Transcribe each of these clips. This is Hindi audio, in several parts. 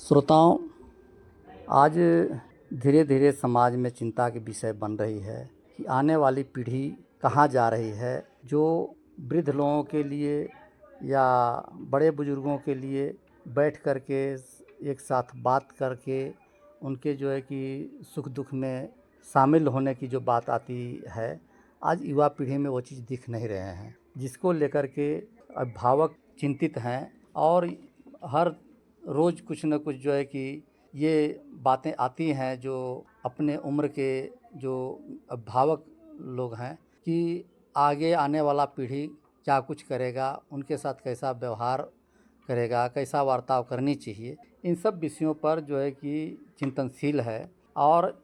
श्रोताओं, आज धीरे धीरे समाज में चिंता के विषय बन रही है कि आने वाली पीढ़ी कहाँ जा रही है। जो वृद्ध लोगों के लिए या बड़े बुजुर्गों के लिए बैठ कर के एक साथ बात करके उनके जो है कि सुख दुख में शामिल होने की जो बात आती है, आज युवा पीढ़ी में वो चीज़ दिख नहीं रहे हैं, जिसको लेकर के अभिभावक चिंतित हैं। और हर रोज़ कुछ न कुछ जो है कि ये बातें आती हैं जो अपने उम्र के जो अभिभावक लोग हैं कि आगे आने वाला पीढ़ी क्या कुछ करेगा, उनके साथ कैसा व्यवहार करेगा, कैसा बर्ताव करनी चाहिए, इन सब विषयों पर जो है कि चिंतनशील है। और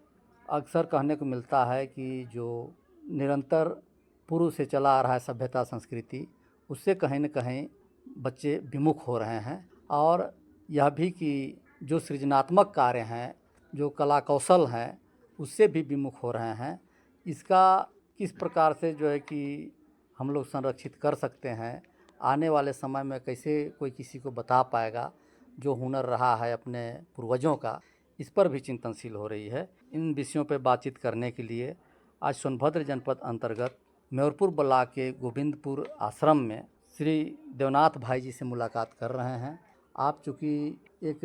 अक्सर कहने को मिलता है कि जो निरंतर पूर्व से चला आ रहा है सभ्यता संस्कृति, उससे कहीं न कहीं बच्चे विमुख हो रहे हैं। और यह भी कि जो सृजनात्मक कार्य हैं, जो कला कौशल हैं, उससे भी विमुख हो रहे हैं। इसका किस प्रकार से जो है कि हम लोग संरक्षित कर सकते हैं, आने वाले समय में कैसे कोई किसी को बता पाएगा जो हुनर रहा है अपने पूर्वजों का, इस पर भी चिंतनशील हो रही है। इन विषयों पर बातचीत करने के लिए आज सोनभद्र जनपद अंतर्गत म्योरपुर ब्लॉक के गोविंदपुर आश्रम में श्री देवनाथ भाई जी से मुलाकात कर रहे हैं। आप चूँकि एक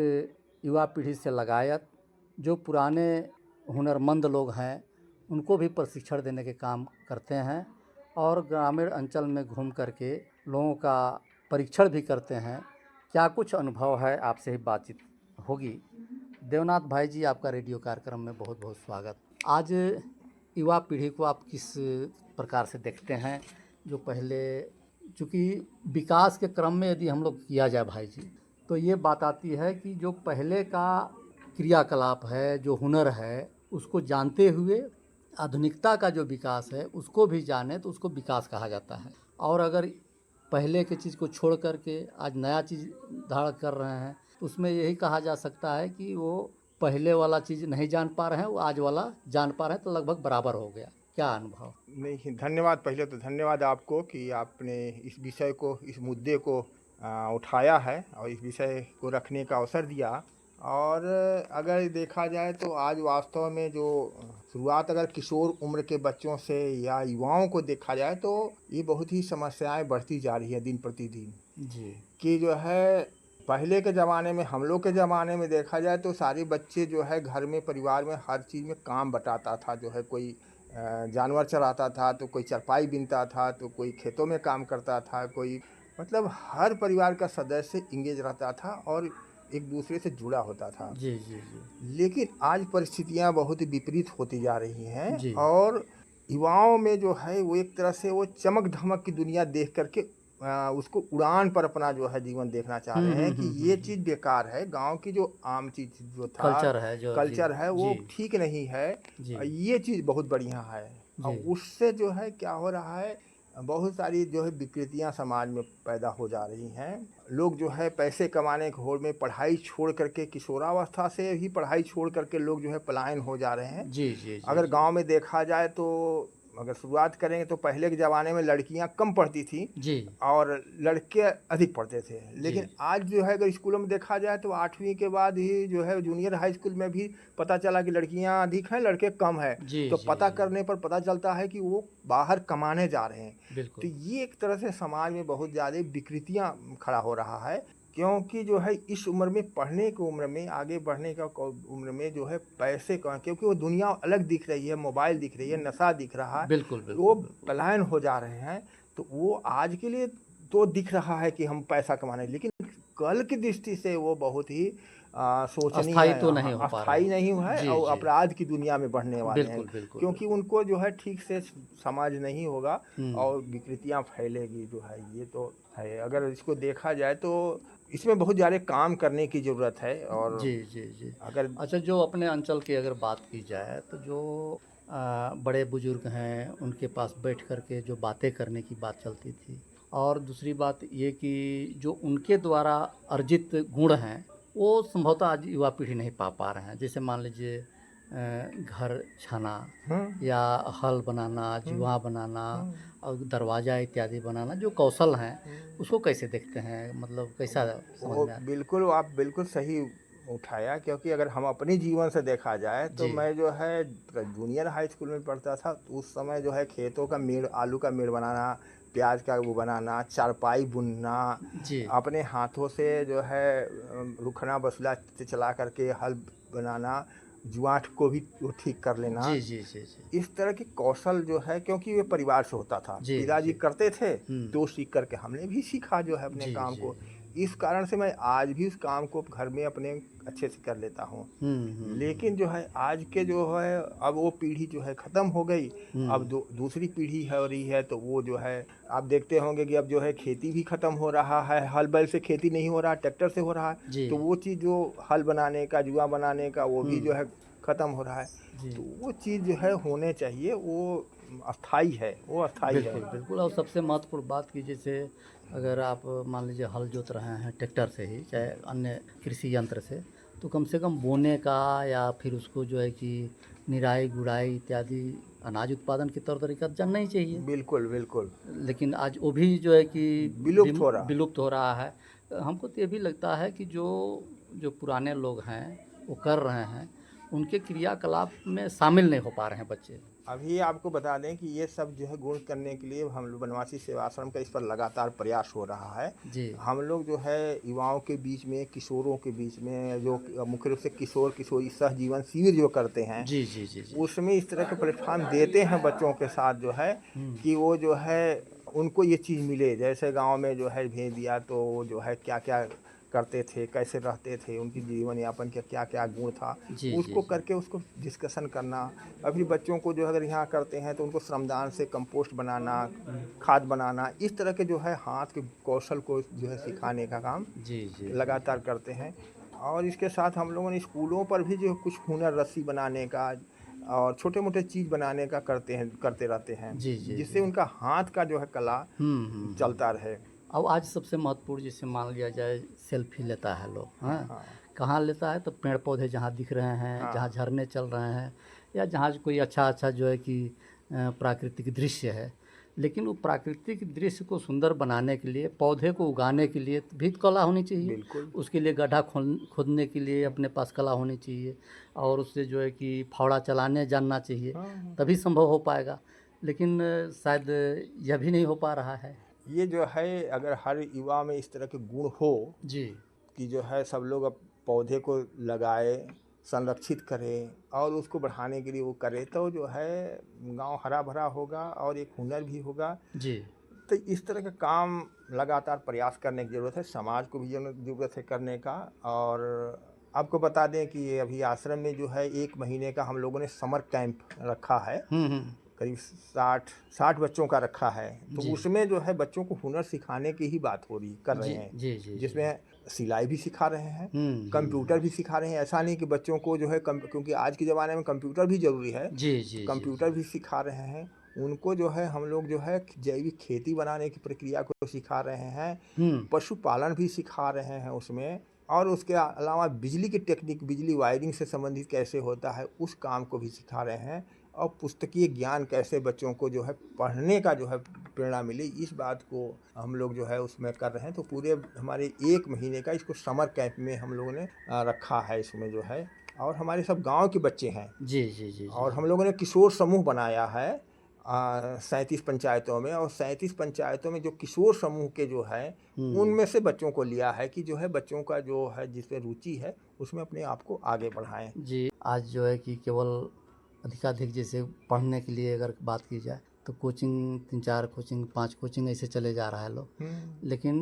युवा पीढ़ी से लगायत जो पुराने हुनरमंद लोग हैं, उनको भी प्रशिक्षण देने के काम करते हैं और ग्रामीण अंचल में घूम करके लोगों का परीक्षण भी करते हैं। क्या कुछ अनुभव है, आपसे ही बातचीत होगी। देवनाथ भाई जी, आपका रेडियो कार्यक्रम में बहुत बहुत स्वागत। आज युवा पीढ़ी को आप किस प्रकार से देखते हैं? जो पहले चूँकि विकास के क्रम में यदि हम लोग किया जाए भाई जी, तो ये बात आती है कि जो पहले का क्रियाकलाप है, जो हुनर है, उसको जानते हुए आधुनिकता का जो विकास है उसको भी जाने तो उसको विकास कहा जाता है। और अगर पहले के चीज़ को छोड़ कर के आज नया चीज़ धारण कर रहे हैं तो उसमें यही कहा जा सकता है कि वो पहले वाला चीज़ नहीं जान पा रहे हैं, वो आज वाला जान पा रहे हैं, तो लगभग बराबर हो गया। क्या अनुभव? नहीं, धन्यवाद। पहले तो धन्यवाद आपको कि आपने इस विषय को, इस मुद्दे को उठाया है और इस विषय को रखने का अवसर दिया। और अगर देखा जाए तो आज वास्तव में जो शुरुआत अगर किशोर उम्र के बच्चों से या युवाओं को देखा जाए तो ये बहुत ही समस्याएं बढ़ती जा रही है दिन प्रतिदिन। जी कि जो है पहले के ज़माने में, हम लोग के ज़माने में देखा जाए तो सारे बच्चे जो है घर में, परिवार में हर चीज़ में काम बटाता था। जो है कोई जानवर चराता था, तो कोई चारपाई बीनता था, तो कोई खेतों में काम करता था, कोई मतलब हर परिवार का सदस्य इंगेज रहता था और एक दूसरे से जुड़ा होता था। जी जी जी लेकिन आज परिस्थितियां बहुत विपरीत होती जा रही हैं जी और युवाओं में जो है वो एक तरह से वो चमक धमक की दुनिया देख करके उसको उड़ान पर अपना जो है जीवन देखना चाह रहे हैं कि ये चीज़ बेकार है। गांव की जो आम चीज़ जो था, कल्चर है जो। जी कल्चर है, वो जी ठीक नहीं है। जी ये चीज़ बहुत बढ़िया है। और जी उससे जो है क्या हो रहा है, बहुत सारी जो है विकृतियां समाज में पैदा हो जा रही हैं। लोग जो है पैसे कमाने की होड़ में पढ़ाई छोड़ करके, किशोरावस्था से ही पढ़ाई छोड़ करके लोग जो है पलायन हो जा रहे हैं। जी जी जी अगर जी गांव में देखा जाए तो अगर शुरुआत करेंगे तो पहले के ज़माने में लड़कियां कम पढ़ती थी जी और लड़के अधिक पढ़ते थे। जी लेकिन आज जो है अगर स्कूलों में देखा जाए तो 8वीं के बाद ही जो है जूनियर हाई स्कूल में भी पता चला कि लड़कियां अधिक हैं, लड़के कम हैं। जी तो जी पता जी करने पर पता चलता है कि वो बाहर कमाने जा रहे हैं। तो बिल्कुल। ये एक तरह से समाज में बहुत ज़्यादा विकृतियाँ खड़ा हो रहा है। क्योंकि जो है इस उम्र में, पढ़ने की उम्र में, आगे बढ़ने का उम्र में जो है पैसे का, क्योंकि वो दुनिया अलग दिख रही है, मोबाइल दिख रही है, नशा दिख रहा है, बिल्कुल तो वो बिल्कुल बिल्कुल। पलायन हो जा रहे हैं। तो वो आज के लिए तो दिख रहा है कि हम पैसा कमाने, लेकिन कल की दृष्टि से वो बहुत ही सोचनीय अस्थाई है, तो नहीं हो पा रहे अस्थाई नहीं हैं। है जी और जी अपराध की दुनिया में बढ़ने वाले हैं। बिल्कुल बिल्कुल क्योंकि बिल्कुल। उनको जो है ठीक से समझ नहीं होगा हम्म। और विकृतियाँ फैलेगी जो है, ये तो है। अगर इसको देखा जाए तो इसमें बहुत ज़्यादा काम करने की ज़रूरत है। और जी जी जी। अगर अच्छा, जो अपने अंचल की अगर बात की जाए तो जो बड़े बुजुर्ग हैं उनके पास बैठ कर के जो बातें करने की बात चलती थी, और दूसरी बात ये कि जो उनके द्वारा अर्जित गुण हैं वो संभवतः आज युवा पीढ़ी नहीं पा रहे हैं। जैसे मान लीजिए घर छाना हम्म या हल बनाना, हम्म जुआ बनाना हम्म और दरवाज़ा इत्यादि बनाना, जो कौशल हैं हम्म। उसको कैसे देखते हैं? मतलब कैसा समझ वो में आता बिल्कुल, आप बिल्कुल सही उठाया, क्योंकि अगर हम अपने जीवन से देखा जाए तो जी। मैं जो है जूनियर हाई स्कूल में पढ़ता था, तो उस समय जो है खेतों का मेड़, आलू का मेड़ बनाना, प्याज का वो बनाना, चारपाई बुनना, जी। अपने हाथों से जो है रुखना बसला से चला करके हल बनाना, जुआठ को भी वो ठीक कर लेना। जी, जी, जी, जी। इस तरह की कौशल जो है, क्योंकि ये परिवार से होता था, जी, पिताजी जी। करते थे हुँ। तो सीख करके हमने भी सीखा जो है अपने जी, काम जी। को। इस कारण से मैं आज भी उस काम को घर में अपने अच्छे से कर लेता हूँ। हुँ, हुँ, लेकिन हुँ। जो है आज के जो है, अब वो पीढ़ी जो है ख़त्म हो गई। अब हुँ। दूसरी पीढ़ी हो रही है, तो वो जो है आप देखते होंगे कि अब जो है खेती भी ख़त्म हो रहा है, हल बैल से खेती नहीं हो रहा, ट्रैक्टर से हो रहा है। जी। तो वो चीज़ जो हल बनाने का, जुआ बनाने का, वो भी जो हुँ। है ख़त्म हो रहा है। जी। तो वो चीज़ जो है होने चाहिए, वो अस्थाई है, वो अस्थाई है। बिल्कुल, बिल्कुल और सबसे महत्वपूर्ण बात कि जैसे अगर आप मान लीजिए हल जोत रहे हैं ट्रैक्टर से ही, चाहे अन्य कृषि यंत्र से, तो कम से कम बोने का या फिर उसको जो है कि निराई, गुड़ाई इत्यादि अनाज उत्पादन के तौर तरीका जानना ही चाहिए। बिल्कुल, बिल्कुल। लेकिन आज वो भी जो है कि विलुप्त हो रहा है। विलुप्त हो रहा है। हमको तो ये भी लगता है कि जो जो पुराने लोग हैं, वो कर रहे हैं, उनके क्रियाकलाप में शामिल नहीं हो पा रहे हैं बच्चे। अभी आपको बता दें कि ये सब जो है गुण करने के लिए हम लोग बनवासी सेवा आश्रम का इस पर लगातार प्रयास हो रहा है। जी। हम लोग जो है युवाओं के बीच में, किशोरों के बीच में, जो मुख्य रूप से किशोर किशोरी सहजीवन शिविर जो करते हैं, जी, जी, जी, जी। उसमें इस तरह के प्लेटफॉर्म देते हैं बच्चों के साथ जो है, हुँ। कि वो जो है उनको ये चीज़ मिले। जैसे गांव में जो है भेज दिया, तो वो जो है क्या क्या करते थे, कैसे रहते थे, उनकी जीवन यापन का क्या क्या गुण था, जी, जी, उसको जी। करके उसको डिस्कशन करना। अभी बच्चों को जो है अगर यहाँ करते हैं तो उनको श्रमदान से कंपोस्ट बनाना, हुँ। खाद बनाना, इस तरह के जो है हाथ के कौशल को जो है सिखाने का काम जी, जी, जी। लगातार करते हैं। और इसके साथ हम लोगों ने स्कूलों पर भी जो कुछ हुनर रस्सी बनाने का और छोटे-मोटे चीज़ बनाने का करते रहते हैं, जी, जी, जिससे जी। उनका हाथ का जो है कला हुँ, हुँ, हुँ। चलता रहे। अब आज सबसे महत्वपूर्ण जैसे मान लिया जाए सेल्फ़ी लेता है लोग, हाँ? हाँ, कहाँ लेता है तो पेड़-पौधे जहाँ दिख रहे हैं, जहाँ हाँ, झरने चल रहे हैं या जहाँ कोई अच्छा-अच्छा जो है कि प्राकृतिक दृश्य है। लेकिन वो प्राकृतिक दृश्य को सुंदर बनाने के लिए, पौधे को उगाने के लिए भी तो कला होनी चाहिए। बिल्कुल। उसके लिए गड्ढा खोदने के लिए अपने पास कला होनी चाहिए और उससे जो है कि फावड़ा चलाने जानना चाहिए, हाँ, हाँ। तभी संभव हो पाएगा। लेकिन शायद यह भी नहीं हो पा रहा है। ये जो है अगर हर युवा में इस तरह के गुण हो, जी। कि जो है सब लोग अब पौधे को लगाए, संरक्षित करें और उसको बढ़ाने के लिए वो करे, तो जो है गांव हरा भरा होगा और एक हुनर भी होगा। जी। तो इस तरह का काम लगातार प्रयास करने की ज़रूरत है, समाज को भी ज़रूरत है करने का। और आपको बता दें कि ये अभी आश्रम में जो है 1 महीने का हम लोगों ने समर कैंप रखा है। हुँ, हुँ। करीब 60 बच्चों का रखा है। तो जी। उसमें जो है बच्चों को हुनर सिखाने की ही बात हो रही कर रहे जी, हैं। जी, जी, जी। जिसमें सिलाई भी सिखा रहे हैं, हुँ, हुँ, कंप्यूटर हुँ। भी सिखा रहे हैं। ऐसा नहीं कि बच्चों को जो है क्योंकि आज के ज़माने में कंप्यूटर भी ज़रूरी है, जी, तो जी, जी, कंप्यूटर जी। भी सिखा रहे हैं। उनको जो है हम लोग जो है जैविक खेती बनाने की प्रक्रिया को सिखा रहे हैं, हुँ। पशुपालन भी सिखा रहे हैं उसमें। और उसके अलावा बिजली की टेक्निक, बिजली वायरिंग से संबंधित कैसे होता है, उस काम को भी सिखा रहे हैं। और पुस्तकीय ज्ञान कैसे बच्चों को जो है पढ़ने का जो है प्रेरणा मिले, इस बात को हम लोग जो है उसमें कर रहे हैं। तो पूरे हमारे 1 महीने का इसको समर कैंप में हम लोगों ने रखा है इसमें जो है। और हमारे सब गांव के बच्चे हैं। जी, जी, जी, जी, और जी। हम लोगों ने किशोर समूह बनाया है 37 पंचायतों में। और 37 पंचायतों में जो किशोर समूह के जो है, हुँ। उनमें से बच्चों को लिया है कि जो है बच्चों का जो है जिसमें रुचि है, उसमें अपने आप को आगे बढ़ाएं। जी, आज जो है कि केवल अधिकाधिक जैसे पढ़ने के लिए अगर बात की जाए, तो कोचिंग 3-4 कोचिंग, 5 कोचिंग ऐसे चले जा रहा है लोग। हम्म, लेकिन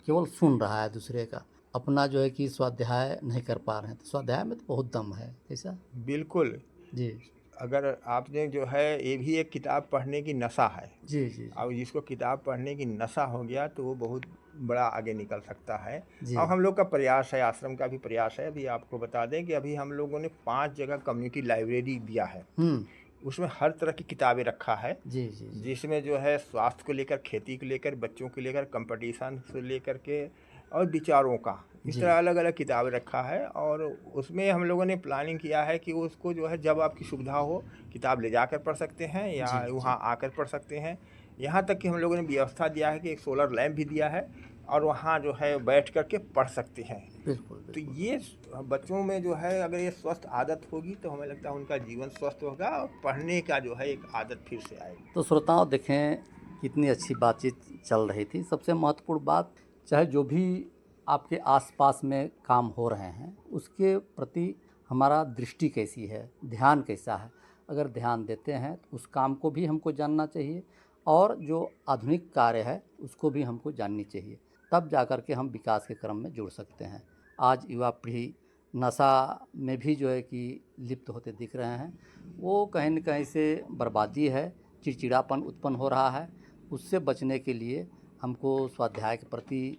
केवल सुन रहा है दूसरे का, अपना जो है कि स्वाध्याय नहीं कर पा रहे हैं। तो स्वाध्याय में तो बहुत दम है, कैसा? बिल्कुल। जी। अगर आपने जो है, ये भी एक किताब पढ़ने की नशा है। जी, जी, जी। और जिसको किताब पढ़ने की नशा हो गया तो वो बहुत बड़ा आगे निकल सकता है। जी। और हम लोग का प्रयास है, आश्रम का भी प्रयास है। अभी आपको बता दें कि अभी हम लोगों ने 5 जगह कम्युनिटी लाइब्रेरी दिया है। हुँ। उसमें हर तरह की किताबें रखा है, जी, जी, जी। जिसमें जो है स्वास्थ्य को लेकर, खेती को लेकर, बच्चों को लेकर, कंपटीशन से लेकर के और विचारों का, इस जी। तरह अलग अलग किताबें रखा है। और उसमें हम लोगों ने प्लानिंग किया है कि उसको जो है जब आपकी सुविधा हो, किताब ले जाकर पढ़ सकते हैं या जी, जी। वहाँ आकर पढ़ सकते हैं। यहाँ तक कि हम लोगों ने व्यवस्था दिया है कि एक सोलर लैंप भी दिया है। और वहाँ जो है बैठ कर के पढ़ सकते हैं। बिल्कुल, तो बिल्कुल। ये बच्चों में जो है अगर ये स्वस्थ आदत होगी तो हमें लगता है उनका जीवन स्वस्थ होगा और पढ़ने का जो है एक आदत फिर से आएगी। तो श्रोताओं देखें कितनी अच्छी बातचीत चल रही थी। सबसे महत्वपूर्ण बात, चाहे जो भी आपके आसपास में काम हो रहे हैं उसके प्रति हमारा दृष्टि कैसी है, ध्यान कैसा है। अगर ध्यान देते हैं तो उस काम को भी हमको जानना चाहिए और जो आधुनिक कार्य है उसको भी हमको जाननी चाहिए। तब जा कर के हम विकास के क्रम में जुड़ सकते हैं। आज युवा पीढ़ी नशा में भी जो है कि लिप्त होते दिख रहे हैं। वो कहीं न कहीं से बर्बादी है, चिड़चिड़ापन उत्पन्न हो रहा है। उससे बचने के लिए हमको स्वाध्याय के प्रति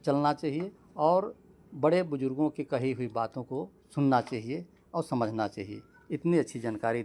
चलना चाहिए और बड़े बुजुर्गों की कही हुई बातों को सुनना चाहिए और समझना चाहिए। इतनी अच्छी जानकारी